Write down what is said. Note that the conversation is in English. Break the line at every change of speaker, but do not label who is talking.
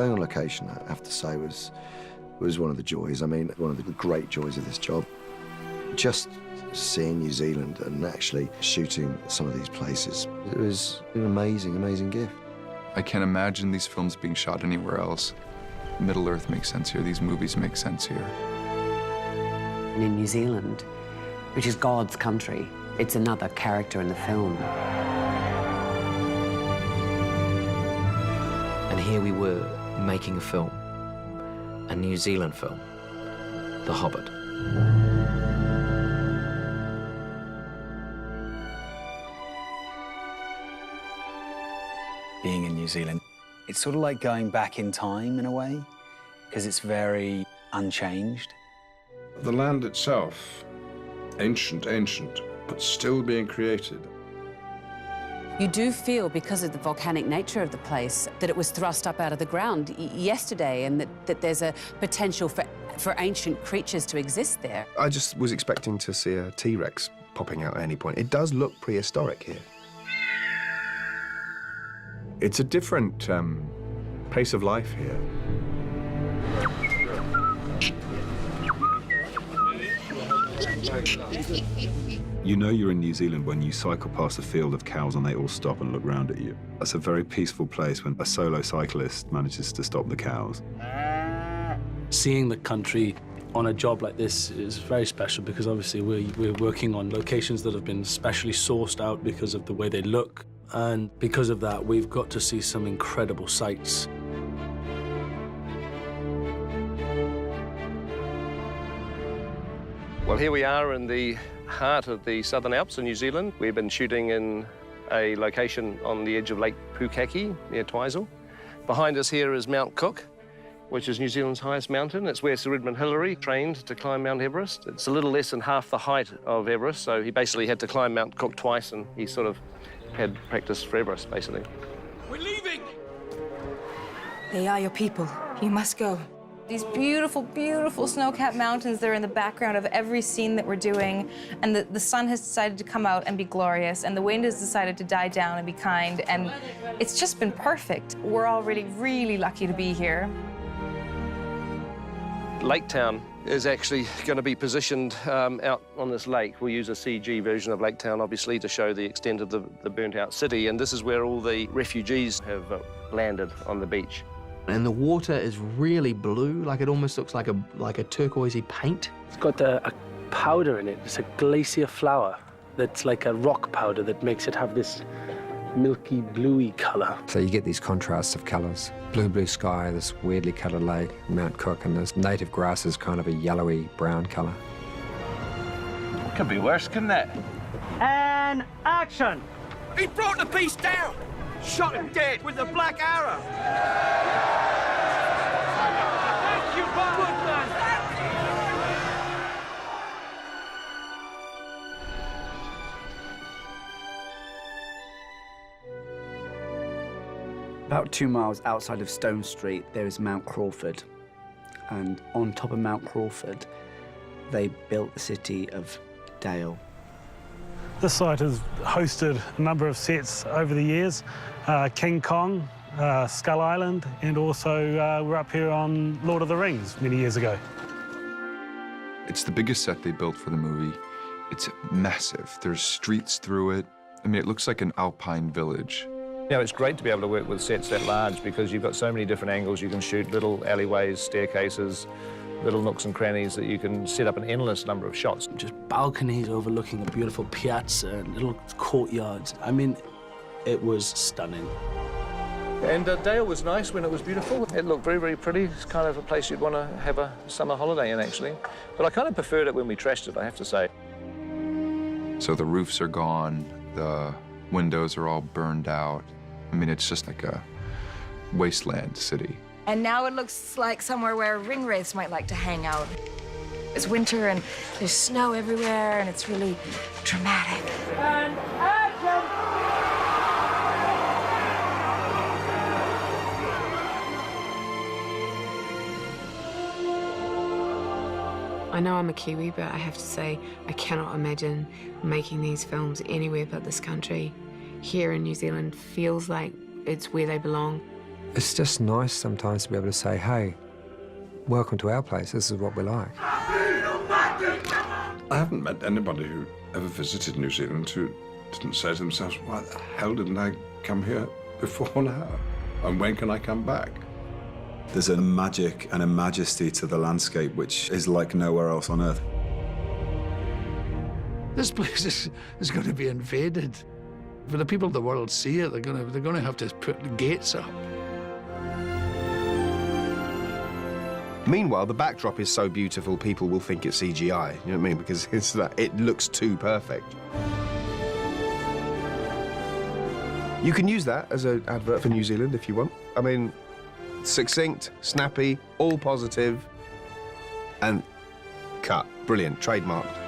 Going on location, I have to say, was one of the joys. I mean, one of the great joys of this job. Just seeing New Zealand and actually shooting some of these places, it was an amazing, amazing gift.
I can't imagine these films being shot anywhere else. Middle-earth makes sense here. These movies make sense here.
And in New Zealand, which is God's country, it's another character in the film.
And here we were making a film, a New Zealand film, The Hobbit.
Being in New Zealand, it's sort of like going back in time in a way, because it's very unchanged.
The land itself, ancient, but still being created.
You do feel, because of the volcanic nature of the place, that it was thrust up out of the ground yesterday, and that there's a potential for ancient creatures to exist there.
I just was expecting to see a T-Rex popping out at any point. It does look prehistoric here. It's a different pace of life here.
You know you're in New Zealand when you cycle past a field of cows and they all stop and look round at you. That's a very peaceful place when a solo cyclist manages to stop the cows.
Seeing the country on a job like this is very special because obviously we're working on locations that have been specially sourced out because of the way they look. And because of that, we've got to see some incredible sights.
Well, here we are in the heart of the Southern Alps in New Zealand. We've been shooting in a location on the edge of Lake Pukaki, near Twizel. Behind us here is Mount Cook, which is New Zealand's highest mountain. It's where Sir Edmund Hillary trained to climb Mount Everest. It's a little less than half the height of Everest, so he basically had to climb Mount Cook twice, and he sort of had practice for Everest, basically.
We're leaving!
They are your people. You must go.
These beautiful, beautiful snow-capped mountains, they're in the background of every scene that we're doing, and the sun has decided to come out and be glorious, and the wind has decided to die down and be kind, and it's just been perfect. We're all really, really lucky to be here.
Lake Town is actually going to be positioned out on this lake. We'll use a CG version of Lake Town, obviously, to show the extent of the burnt-out city, and this is where all the refugees have landed on the beach.
And the water is really blue, like it almost looks like a turquoisey paint.
It's got a powder in it. It's a glacier flower that's like a rock powder that makes it have this milky, bluey color.
So you get these contrasts of colors. Blue sky, this weirdly colored lake, Mount Cook, and this native grass is kind of a yellowy brown color.
Could be worse, couldn't it?
And action!
He brought the beast down! Shot him dead with the black arrow! Thank you, Bob! Good man!
About 2 miles outside of Stone Street, there is Mount Crawford. And on top of Mount Crawford, they built the city of Dale.
This site has hosted a number of sets over the years. King Kong, Skull Island, and also we're up here on Lord of the Rings many years ago.
It's the biggest set they built for the movie. It's massive. There's streets through it. I mean, it looks like an alpine village.
You know, it's great to be able to work with sets that large because you've got so many different angles. You can shoot little alleyways, staircases, little nooks and crannies that you can set up an endless number of shots.
Just balconies overlooking the beautiful piazza and little courtyards. I mean, it was stunning.
And Dale was nice when it was beautiful. It looked very, very pretty. It's kind of a place you'd want to have a summer holiday in, actually. But I kind of preferred it when we trashed it, I have to say.
So the roofs are gone, the windows are all burned out. I mean, it's just like a wasteland city.
And now it looks like somewhere where ringwraiths might like to hang out. It's winter and there's snow everywhere and it's really dramatic.
And action!
I know I'm a Kiwi, but I have to say I cannot imagine making these films anywhere but this country. Here in New Zealand feels like it's where they belong.
It's just nice sometimes to be able to say, hey, welcome to our place, this is what we like.
I haven't met anybody who ever visited New Zealand who didn't say to themselves, why the hell didn't I come here before now? And when can I come back?
There's a magic and a majesty to the landscape which is like nowhere else on Earth.
This place is going to be invaded. For the people of the world see it, they're going to have to put the gates up.
Meanwhile, the backdrop is so beautiful, people will think it's CGI, you know what I mean? Because it looks too perfect. You can use that as an advert for New Zealand if you want. I mean, succinct, snappy, all positive, and cut. Brilliant, trademarked.